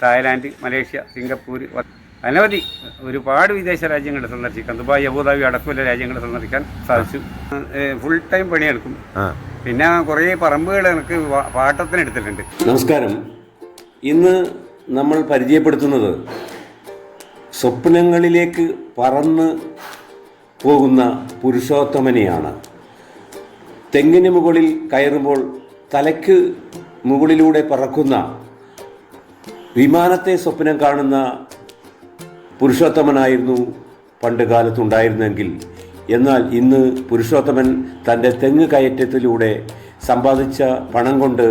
Thailand, Malaysia, Singapore, അനവധി ഒരുപാട് വിദേശ രാജ്യങ്ങൾ സന്ദർശിക്കാൻ, ദുബായ്, അബുദാബി അടക്കമുള്ള രാജ്യങ്ങൾ സന്ദർശിക്കാൻ സാധിച്ചു. ഫുൾ ടൈം പണിയെടുക്കും. പിന്നെ കുറേ പറമ്പുകൾ എനിക്ക് പാട്ടത്തിന് എടുത്തിട്ടുണ്ട്. നമസ്കാരം. ഇന്ന് നമ്മൾ പരിചയപ്പെടുത്തുന്നത് സ്വപ്നങ്ങളിലേക്ക് പറന്ന് പോകുന്ന പുരുഷോത്തമനെയാണ്. തെങ്ങിന് മുകളിൽ കയറുമ്പോൾ തലയ്ക്ക് മുകളിലൂടെ പറക്കുന്ന വിമാനത്തെ സ്വപ്നം കാണുന്ന പുരുഷോത്തമനായിരുന്നു പണ്ട് കാലത്തുണ്ടായിരുന്നെങ്കിൽ, എന്നാൽ ഇന്ന് പുരുഷോത്തമൻ തൻ്റെ തെങ്ങ് കയറ്റത്തിലൂടെ സമ്പാദിച്ച പണം കൊണ്ട്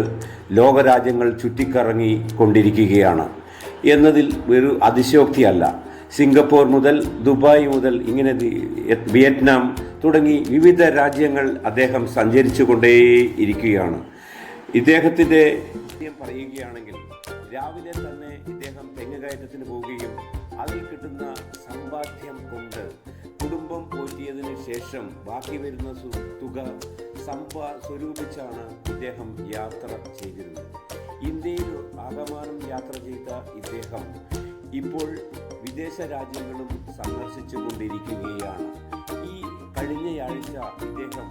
ലോകരാജ്യങ്ങൾ ചുറ്റിക്കറങ്ങി കൊണ്ടിരിക്കുകയാണ് എന്നതിൽ ഒരു അതിശയോക്തിയല്ല. സിംഗപ്പൂർ മുതൽ ദുബായ് മുതൽ ഇങ്ങനെ വിയറ്റ്നാം തുടങ്ങി വിവിധ രാജ്യങ്ങൾ അദ്ദേഹം സഞ്ചരിച്ചു കൊണ്ടേയിരിക്കുകയാണ്. ഇദ്ദേഹത്തിൻ്റെ പറയുകയാണെങ്കിൽ രാവിലെ തന്നെ ഇദ്ദേഹം തെങ്ങുകയറ്റത്തിന് പോവുകയും അതിൽ കിട്ടുന്ന സമ്പാദ്യം കൊണ്ട് കുടുംബം പോറ്റിയതിനു ശേഷം ബാക്കി വരുന്ന തുക സ്വരൂപിച്ചാണ് ഇദ്ദേഹം യാത്ര ചെയ്തിരുന്നത്. ഇന്ത്യയിൽ ആകമാനം യാത്ര ചെയ്ത ഇദ്ദേഹം ഇപ്പോൾ വിദേശ രാജ്യങ്ങളും സന്ദർശിച്ചു കൊണ്ടിരിക്കുകയാണ്. ഈ കഴിഞ്ഞയാഴ്ച ഇദ്ദേഹം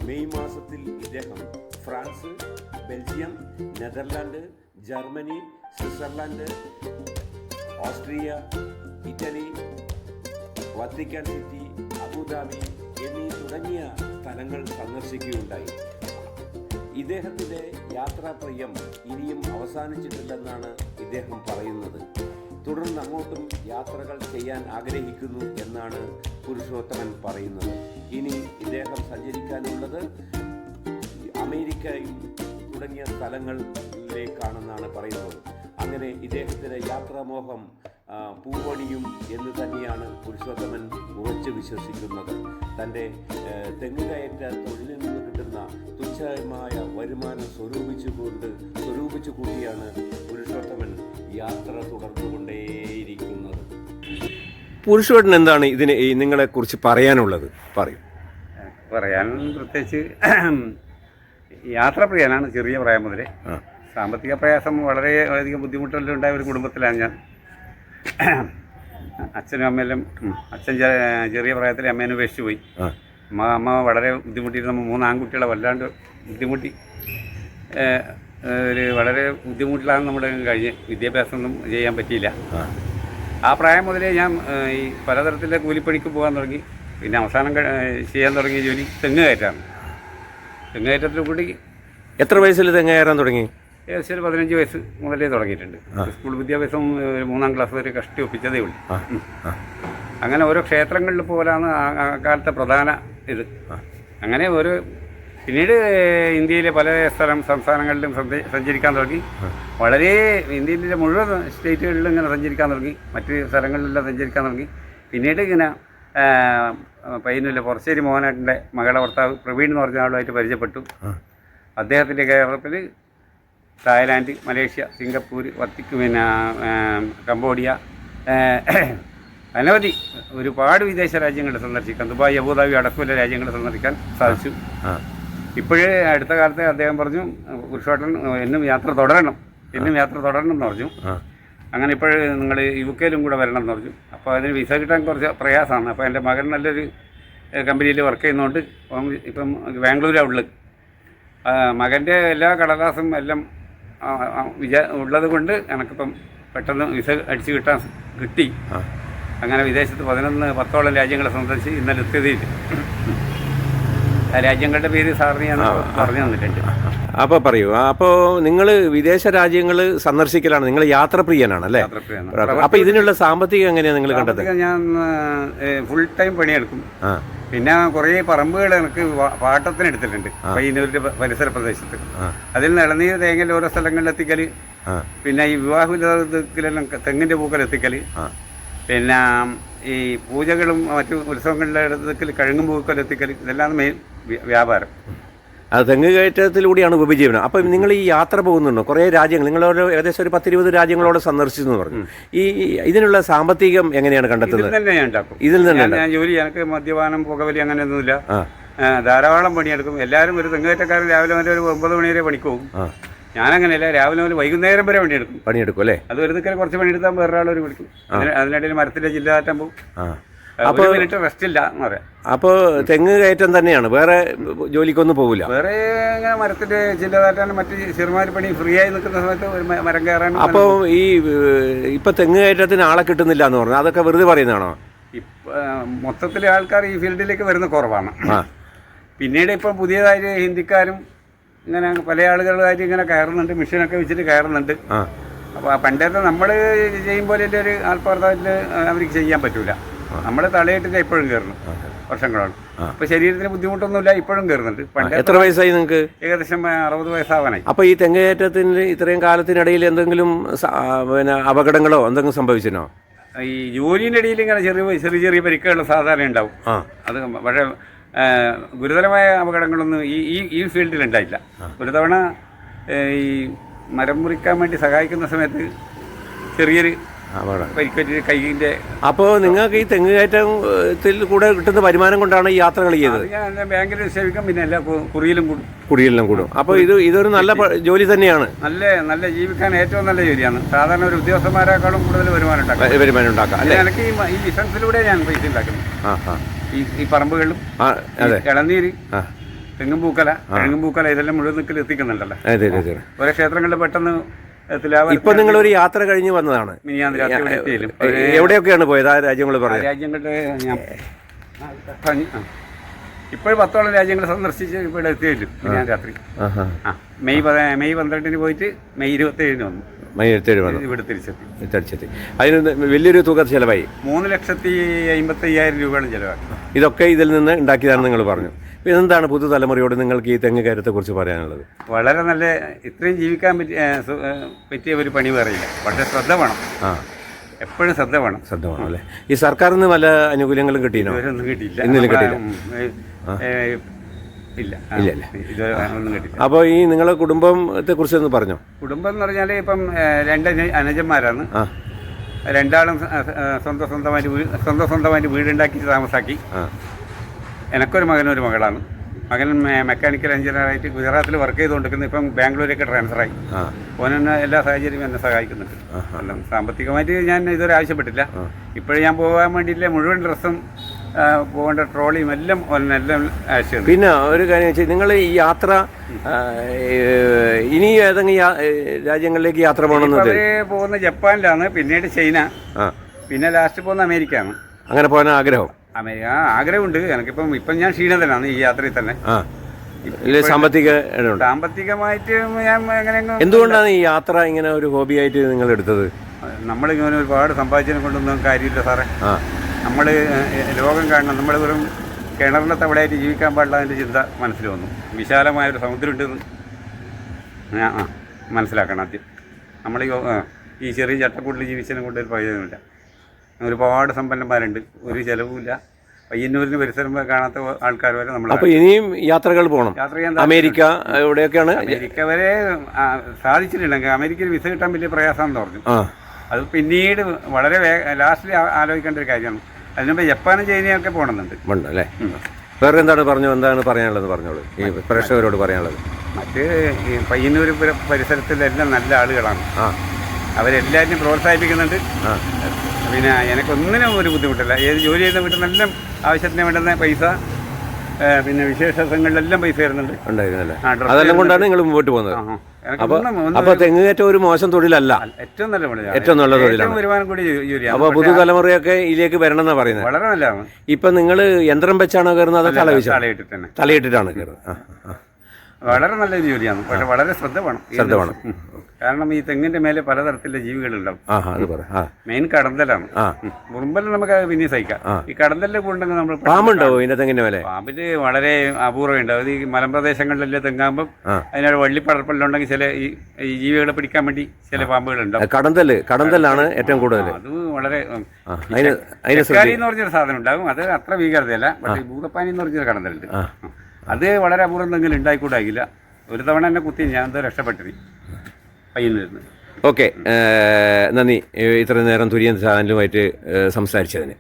മെയ് മാസത്തിൽ ഇദ്ദേഹം France, Belgium, Netherland, Germany, Switzerland, Austria, Italy, Vatican city, Abu Dhabi എന്നീ തുടങ്ങിയ സ്ഥലങ്ങൾ സന്ദർശിക്കുകയുണ്ടായി. ഇദ്ദേഹത്തിൻ്റെ യാത്രാപ്രിയം ഇനിയും അവസാനിച്ചിട്ടില്ലെന്നാണ് ഇദ്ദേഹം പറയുന്നത്. തുടർന്ന് അങ്ങോട്ടും യാത്രകൾ ചെയ്യാൻ ആഗ്രഹിക്കുന്നു എന്നാണ് പുരുഷോത്തമൻ പറയുന്നത്. ഇനി ഇദ്ദേഹം സഞ്ചരിക്കാനുള്ളത് അമേരിക്കയും തുടങ്ങിയ സ്ഥലങ്ങളിലേക്കാണെന്നാണ് പറയുന്നത്. അങ്ങനെ ഇദ്ദേഹത്തിൻ്റെ യാത്രാമോഹം പൂവണിയും എന്ന് തന്നെയാണ് പുരുഷോത്തമൻ ഉറച്ചു വിശ്വസിക്കുന്നത്. തൻ്റെ തെങ്ങുകയറ്റ തൊഴിലിൽ നിന്ന് കിട്ടുന്ന തുച്ഛമായ വരുമാനം സ്വരൂപിച്ചു കൂട്ടിയാണ് പുരുഷോത്തമൻ യാത്ര തുടർന്നുകൊണ്ടേയിരിക്കുന്നത്. പുരുഷോത്തമൻ എന്താണ് ഇതിന് നിങ്ങളെക്കുറിച്ച് പറയാനുള്ളത്? പറയാൻ പ്രത്യേകിച്ച് യാത്രാപ്രിയനാണ്. ചെറിയ പ്രായം മുതലേ സാമ്പത്തിക പ്രയാസം വളരെയധികം ബുദ്ധിമുട്ടെല്ലാം ഉണ്ടായ ഒരു കുടുംബത്തിലാണ് ഞാൻ. അച്ഛനും അമ്മയെല്ലാം, അച്ഛൻ ചെറിയ പ്രായത്തിൽ അമ്മേനെ ഉപേക്ഷിച്ച് പോയി. അമ്മ വളരെ ബുദ്ധിമുട്ടിയിട്ട് നമ്മൾ 3 ആൺകുട്ടികളെ വല്ലാണ്ട് ബുദ്ധിമുട്ടി. വളരെ ബുദ്ധിമുട്ടിലാണ് നമ്മുടെ കഴിഞ്ഞ് വിദ്യാഭ്യാസമൊന്നും ചെയ്യാൻ പറ്റിയില്ല. ആ പ്രായം മുതലേ ഞാൻ ഈ പലതരത്തിലെ കൂലിപ്പണിക്ക് പോകാൻ തുടങ്ങി. പിന്നെ അവസാനം ചെയ്യാൻ തുടങ്ങിയ ജോലി തെങ്ങ് കയറ്റാണ്. തെങ്ങ് കയറ്റത്തിൽ കൂടി. എത്ര വയസ്സിൽ തെങ്ങ് കയറാൻ തുടങ്ങി? ഏകദേശം ഒരു 15 വയസ്സ് മുതലേ തുടങ്ങിയിട്ടുണ്ട്. സ്കൂൾ വിദ്യാഭ്യാസം 3-ാം ക്ലാസ് വരെ കഷ്ടി ഒപ്പിച്ചതേ ഉള്ളൂ. അങ്ങനെ ഓരോ ക്ഷേത്രങ്ങളിൽ പോലാണ് ആ കാലത്തെ പ്രധാന ഇത്. അങ്ങനെ പിന്നീട് ഇന്ത്യയിലെ പല സംസ്ഥാനങ്ങളിലും സഞ്ചരിക്കാൻ തുടങ്ങി. വളരെ ഇന്ത്യയിലെ മുഴുവൻ സ്റ്റേറ്റുകളിലും ഇങ്ങനെ സഞ്ചരിക്കാൻ തുടങ്ങി. മറ്റ് സ്ഥലങ്ങളിലെല്ലാം സഞ്ചരിക്കാൻ തുടങ്ങി. പിന്നീട് ഇങ്ങനെ പയ്യന്നൂരിലെ പൊറശ്ശേരി മോഹനേട്ടൻ്റെ മകളുടെ ഭർത്താവ് പ്രവീൺ എന്ന് പറഞ്ഞ ആളുമായിട്ട് പരിചയപ്പെട്ടു. അദ്ദേഹത്തിൻ്റെ കേരളത്തിൽ തായ്ലാൻഡ്, മലേഷ്യ, സിംഗപ്പൂർ, പിന്നെ കംബോഡിയ, അനവധി ഒരുപാട് വിദേശ രാജ്യങ്ങൾ സന്ദർശിക്കാൻ, ദുബായ്, അബുദാബി അടക്കമുള്ള രാജ്യങ്ങൾ സന്ദർശിക്കാൻ സാധിച്ചു. ഇപ്പോഴേ അടുത്ത കാലത്ത് അദ്ദേഹം പറഞ്ഞു, പുരുഷോത്തമൻ എന്നും യാത്ര തുടരണം എന്ന് പറഞ്ഞു. അങ്ങനെ ഇപ്പോൾ നിങ്ങൾ UK കൂടെ വരണം എന്ന് പറഞ്ഞു. അപ്പോൾ അതിന് വിസ കിട്ടാൻ കുറച്ച് പ്രയാസമാണ്. അപ്പോൾ എൻ്റെ മകൻ നല്ലൊരു കമ്പനിയിൽ വർക്ക് ചെയ്യുന്നതുകൊണ്ട് ഇപ്പം ബാംഗ്ലൂരാണ് ഉള്ളത്. മകൻ്റെ എല്ലാ കടലാസും എല്ലാം ഉള്ളത് കൊണ്ട് എനിക്കിപ്പം പെട്ടെന്ന് വിസ അടിച്ച് കിട്ടി. അങ്ങനെ വിദേശത്ത് 10-ഓളം രാജ്യങ്ങളെ സന്ദർശിച്ച് ഇന്നലെ എത്തിയതിൽ ആ രാജ്യങ്ങളുടെ പേര് സാറിന് ഞാൻ പറഞ്ഞു തന്നിട്ടുണ്ട്. അപ്പോൾ പറയൂ. അപ്പോൾ നിങ്ങൾ വിദേശ രാജ്യങ്ങൾ സന്ദർശിക്കലാണ്, നിങ്ങൾ യാത്രപ്രിയനാണല്ലേ? അപ്പോൾ ഇതിനുള്ള സാമ്പത്തികം എങ്ങനെയാണ് നിങ്ങൾ കണ്ടത്? ഞാൻ ഫുൾ ടൈം പണിയെടുക്കും. പിന്നെ കുറേ പറമ്പുകൾ എനിക്ക് പാട്ടത്തിന് എടുത്തിട്ടുണ്ട് പയ്യന്നൂരിൻ്റെ പരിസര പ്രദേശത്ത്. അതിൽ നിന്ന് ഇളനീർ തേങ്ങൽ ഓരോ സ്ഥലങ്ങളിൽ എത്തിക്കൽ, പിന്നെ ഈ വിവാഹത്തിലെല്ലാം തെങ്ങിൻ്റെ പൂക്കൽ എത്തിക്കൽ, പിന്നെ ഈ പൂജകളും മറ്റു ഉത്സവങ്ങളുടെ എത്തിക്കൽ, കഴുങ്ങും പൂക്കൽ എത്തിക്കൽ, ഇതെല്ലാം മെയിൻ വ്യാപാരം. അത് തെങ്ങ് കയറ്റത്തിലൂടെയാണ് ഉപജീവനം. അപ്പം നിങ്ങൾ ഈ യാത്ര പോകുന്നുണ്ടോ? കുറേ രാജ്യങ്ങൾ, നിങ്ങളോട് ഏകദേശം ഒരു 10-20 രാജ്യങ്ങളോട് സന്ദർശിച്ചെന്ന് പറഞ്ഞു. ഇതിനുള്ള സാമ്പത്തികം എങ്ങനെയാണ് കണ്ടെത്തുന്നത്? ഇതിൽ തന്നെ ഞാൻ ജോലി, എനിക്ക് മദ്യപാനം, പുകവലി അങ്ങനെയൊന്നുമില്ല. ധാരാളം പണിയെടുക്കും. എല്ലാവരും ഒരു തെങ്ങുകയറ്റക്കാരൻ രാവിലെ വരെ ഒരു 9 മണി വരെ പണിക്ക് പോകും. ഞാനങ്ങനെയല്ല, രാവിലെ മുതൽ വൈകുന്നേരം വരെ പണിയെടുക്കും അല്ലേ? അത് ഒരു നിൽക്കൽ കുറച്ച് പണിയെടുത്താൽ വേറൊരാളൊരു വിളിക്കും. അതിനിടയിൽ മരത്തിൻ്റെ ജില്ല കാറ്റാൻ പോകും. അപ്പോൾ മിനിറ്റ് റെസ്റ്റ് ഇല്ല എന്ന് പറയാം. അപ്പോൾ തെങ്ങ് കയറ്റം തന്നെയാണ്, വേറെ ജോലിക്കൊന്നും പോകില്ല? വേറെ ഇങ്ങനെ മരത്തിൻ്റെ ജില്ല കാറ്റാനും മറ്റ് ചെറുമാരി പണി ഫ്രീ ആയി നിൽക്കുന്ന സമയത്ത് ഒരു മരം കയറാൻ. അപ്പോൾ ഈ ഇപ്പം തെങ്ങ് കയറ്റത്തിന് ആളെ കിട്ടുന്നില്ല എന്ന് പറഞ്ഞു, അതൊക്കെ വെറുതെ പറയുന്നതാണോ? മൊത്തത്തിൽ ആൾക്കാർ ഈ ഫീൽഡിലേക്ക് വരുന്ന കുറവാണ്. പിന്നീട് ഇപ്പം പുതിയതായിട്ട് ഹിന്ദിക്കാരും ഇങ്ങനെ പല ആളുകളായിട്ട് ഇങ്ങനെ കയറുന്നുണ്ട്, മെഷീനൊക്കെ വെച്ചിട്ട് കയറുന്നുണ്ട്. അപ്പോൾ പണ്ടത്തെ നമ്മൾ ചെയ്യും പോലെ ഒരു ആൾപ്പാർത്തായിട്ട് അവർക്ക് ചെയ്യാൻ പറ്റൂല. നമ്മൾ തലയിട്ടിട്ട് ഇപ്പോഴും കയറുന്നു, വർഷങ്ങളാണ്. അപ്പോൾ ശരീരത്തിന് ബുദ്ധിമുട്ടൊന്നുമില്ല, ഇപ്പോഴും കയറുന്നുണ്ട്. പണ്ട് എത്ര വയസ്സായി നിങ്ങൾക്ക്? ഏകദേശം 60 വയസ്സാവാനായി. അപ്പോൾ ഈ തെങ്ങ് കയറ്റത്തിന് ഇത്രയും കാലത്തിനിടയിൽ എന്തെങ്കിലും പിന്നെ അപകടങ്ങളോ എന്തെങ്കിലും സംഭവിച്ചിനോ? ഈ ജോലിൻ്റെ ഇടയിൽ ഇങ്ങനെ ചെറിയ പരിക്കുകൾ സാധാരണ ഉണ്ടാവും. അത് പക്ഷേ ഗുരുതരമായ അപകടങ്ങളൊന്നും ഈ ഫീൽഡിൽ ഉണ്ടായില്ല. ഒരു തവണ ഈ മരം മുറിക്കാൻ വേണ്ടി സഹായിക്കുന്ന സമയത്ത് ചെറിയൊരു പരിക്കേറ്റ് കൈയിൻ്റെ. അപ്പോൾ നിങ്ങൾക്ക് ഈ തെങ്ങ് കയറ്റത്തിൽ കൂടെ കിട്ടുന്ന വരുമാനം കൊണ്ടാണ് ഈ യാത്രകൾ ചെയ്തത്? ഞാൻ ബാങ്കിൽ സേവിക്കും, പിന്നെ എല്ലാ കുറിയിലും കൂടും. അപ്പോൾ ഇതൊരു നല്ല ജോലി തന്നെയാണ്. നല്ല ജീവിക്കാൻ ഏറ്റവും നല്ല ജോലിയാണ്. സാധാരണ ഒരു ഉദ്യോഗസ്ഥന്മാരെക്കാളും കൂടുതൽ വരുമാനം ഉണ്ടാക്കാം. എനിക്ക് ഈ ബിസിനസ്സിലൂടെ ഞാൻ പൈസ ഉണ്ടാക്കുന്നു. ഈ പറമ്പുകളിലും ഇളനീര്, തെങ്ങും പൂക്കല ഇതെല്ലാം മുഴുവൻ നിൽക്കൽ എത്തിക്കുന്നുണ്ടല്ലോ. ഓരോ ക്ഷേത്രങ്ങളിൽ പെട്ടെന്ന്. ഇപ്പൊ നിങ്ങളൊരു യാത്ര കഴിഞ്ഞ് വന്നതാണ്. എവിടെയൊക്കെയാണ് പോയത്? ആ രാജ്യങ്ങൾ പറയാം. രാജ്യങ്ങളുടെ ഞാൻ ഇപ്പോൾ 10ഓളം രാജ്യങ്ങൾ സന്ദർശിച്ച് ഇവിടെ എത്തിയല്ലോ. ഞാൻ രാത്രി മെയ് 12 പോയിട്ട് മെയ് 27 വന്നു. ഇവിടെ തിരിച്ചെത്തി. അതിന് വലിയൊരു തുക ചിലവായി. 3,55,000 രൂപയാണ് ചിലവാക്കി. ഇതൊക്കെ ഇതിൽ നിന്ന് ഉണ്ടാക്കിയതാണെന്ന് നിങ്ങൾ പറഞ്ഞു. എന്താണ് പുതുതലമുറയോട് നിങ്ങൾക്ക് ഈ തെങ്ങ് കയറ്റത്തെക്കുറിച്ച് പറയാനുള്ളത്? വളരെ നല്ല, ഇത്രയും ജീവിക്കാൻ പറ്റിയ ഒരു പണി പറയില്ല. വളരെ ശ്രദ്ധ വേണം, എപ്പോഴും ശ്രദ്ധ വേണം അല്ലേ? ഈ സർക്കാരിൽ നിന്ന് വല്ല ആനുകൂല്യങ്ങളും കിട്ടിയോ? ഇതൊന്നും കിട്ടിയില്ല. ഇല്ല. അപ്പോൾ ഈ നിങ്ങളെ കുടുംബത്തെ കുറിച്ച് ഒന്ന് പറഞ്ഞോ. കുടുംബം എന്ന് പറഞ്ഞാൽ ഇപ്പം 2 അനുജന്മാരാണ്. രണ്ടാളും സ്വന്തമായിട്ട് വീടുണ്ടാക്കി താമസാക്കി. എനിക്കൊരു മകനും ഒരു മകളാണ്. മകൻ മെക്കാനിക്കൽ എഞ്ചിനീയറായിട്ട് ഗുജറാത്തിൽ വർക്ക് ചെയ്തുകൊണ്ടിരിക്കുന്നത്. ഇപ്പം ബാംഗ്ലൂരേക്ക് ട്രാൻസ്ഫറായി. ഓനെന്നെ എല്ലാ സാഹചര്യവും എന്നെ സഹായിക്കുന്നുണ്ട്. സാമ്പത്തികമായിട്ട് ഞാൻ ഇതുവരെ ആവശ്യപ്പെട്ടില്ല. ഇപ്പോഴും ഞാൻ പോകാൻ വേണ്ടിയില്ല, മുഴുവൻ ഡ്രസ്സും പോകേണ്ട ട്രോളിയും എല്ലാം ആവശ്യമുണ്ട്. പിന്നെ ഒരു കാര്യം വെച്ചാൽ നിങ്ങൾ ഈ യാത്ര ഇനി ഏതെങ്കിലും രാജ്യങ്ങളിലേക്ക് യാത്ര പോകണമെന്ന്? അവര് പോകുന്ന ജപ്പാനിലാണ്, പിന്നീട് ചൈന, പിന്നെ ലാസ്റ്റ് പോകുന്ന അമേരിക്കയാണ്. അങ്ങനെ പോകാൻ ആഗ്രഹം? ആഗ്രഹമുണ്ട് ഇപ്പം ഞാൻ ക്ഷീണിതനാണ് ഈ യാത്രയിൽ തന്നെ. സാമ്പത്തികമായിട്ട് ഞാൻ എങ്ങനെ. എന്തുകൊണ്ടാണ് ഈ യാത്ര ഇങ്ങനെ ഒരു ഹോബിയായിട്ട് നിങ്ങൾ എടുത്തത്? നമ്മളിങ്ങനെ ഒരുപാട് സമ്പാദിച്ചതിനെ കൊണ്ടൊന്നും കാര്യമില്ല സാറേ. നമ്മൾ ലോകം കാണണം. നമ്മൾ വെറും കിണറിൻ്റെ തവളയായിട്ട് ജീവിക്കാൻ പാടില്ല അതിൻ്റെ ചിന്ത മനസ്സിൽ വന്നു. വിശാലമായൊരു സമുദ്രം ഉണ്ടെന്ന് മനസ്സിലാക്കണം ആദ്യം. നമ്മൾ ഈ ചെറിയ ചട്ടക്കൂട്ടിൽ ജീവിച്ചതിനെ കൊണ്ട് ഒരു പ്രയോജനമില്ല. ഒരുപാട് സമ്പന്നന്മാരുണ്ട്, ഒരു ചിലവുമില്ല. പയ്യന്നൂരിന് പരിസരം കാണാത്ത ആൾക്കാർ വരെ നമ്മൾ. അപ്പോൾ ഇനിയും യാത്രകൾ പോകണം. യാത്ര ചെയ്യാൻ അമേരിക്ക എവിടെയൊക്കെയാണ്? അമേരിക്ക വരെ സാധിച്ചിട്ടുണ്ടെങ്കിൽ അമേരിക്കയിൽ വിസ കിട്ടാൻ വലിയ പ്രയാസമാണെന്ന് പറഞ്ഞു. അത് പിന്നീട് വളരെ ലാസ്റ്റിൽ ആലോചിക്കേണ്ട ഒരു കാര്യമാണ്. അതിനുമുമ്പ് ജപ്പാനും ചൈനയൊക്കെ പോകണമെന്നുണ്ട് അല്ലേ? വേറെ എന്താണ് പറയാനുള്ളത്? പറഞ്ഞോളൂ, ഈ പ്രേക്ഷകരോട് പറയാനുള്ളത്. മറ്റ് പയ്യന്നൂർ പരിസരത്തിലെല്ലാം നല്ല ആളുകളാണ്. അവരെല്ലാവരും പ്രോത്സാഹിപ്പിക്കുന്നുണ്ട്. പിന്നെ എനിക്കൊന്നിനും ഒരു ബുദ്ധിമുട്ടില്ല. ഏത് ജോലി ചെയ്യുന്ന വീട്ടിൽ നല്ല ആവശ്യത്തിന് വേണ്ടുന്ന പൈസ, പിന്നെ വിശേഷ ദിവസങ്ങളിലെല്ലാം പൈസ തരുന്നുണ്ട്. അതെല്ലാം കൊണ്ടാണ് നിങ്ങൾ മുമ്പോട്ട് പോകുന്നത്. അപ്പോൾ തെങ്ങ് കയറ്റം ഒരു മോശം തൊഴിലല്ല, ഏറ്റവും നല്ല തൊഴിലാണ്. വരുമാനം കൂടി ജോലിയാണ്. അപ്പോൾ പുതുതലമുറയൊക്കെ ഇതിലേക്ക് വരണം എന്നാണ് പറയുന്നത്. വളരെ നല്ലതാണ്. ഇപ്പം നിങ്ങൾ യന്ത്രം വെച്ചാണോ കയറുന്നത്? അതോ തലയിട്ടിട്ടാണ് കയറുന്നത്? വളരെ നല്ലൊരു ജോലിയാണ്. പക്ഷെ വളരെ ശ്രദ്ധ വേണം. കാരണം ഈ തെങ്ങിന്റെ മേലെ പലതരത്തിലുള്ള ജീവികളുണ്ടാവും. മെയിൻ കടന്തലാണ്. മുറുമ്പല് നമുക്ക് പിന്നെ സഹിക്കാം. ഈ കടന്തലിലെ കൊണ്ടെങ്കിൽ നമ്മൾ പാമ്പുണ്ടാവും ഇതിന്റെ തെങ്ങിന്റെ മേലെ? പാമ്പിന് വളരെ അപൂർവമുണ്ടാവും. ഈ മലമ്പ്രദേശങ്ങളിലെല്ലാം തെങ്ങാകുമ്പോൾ അതിനൊരു വള്ളിപ്പടർപ്പെല്ലാം ഉണ്ടെങ്കിൽ ചില ഈ ജീവികളെ പിടിക്കാൻ വേണ്ടി ചില പാമ്പുകളുണ്ടാവും. കടന്തലാണ് ഏറ്റവും കൂടുതൽ. അത് വളരെ എന്ന് പറഞ്ഞൊരു സാധനം ഉണ്ടാകും. അത് അത്ര ഭീകരതയല്ല. പക്ഷേ ഭൂതപ്പാനി എന്ന് പറഞ്ഞൊരു കടന്തലുണ്ട്. അത് വളരെ അപൂർവം എന്തെങ്കിലും ഉണ്ടായിക്കൂടാകില്ല. ഒരു തവണ എന്നെ കുത്തി, ഞാൻ എന്തോ രക്ഷപ്പെട്ടിരുന്നു പയ്യന്നിരുന്നു. ഓക്കെ, നന്ദി ഇത്രയും നേരം തുര്യൻ ചാനലുമായിട്ട് സംസാരിച്ചതിന്.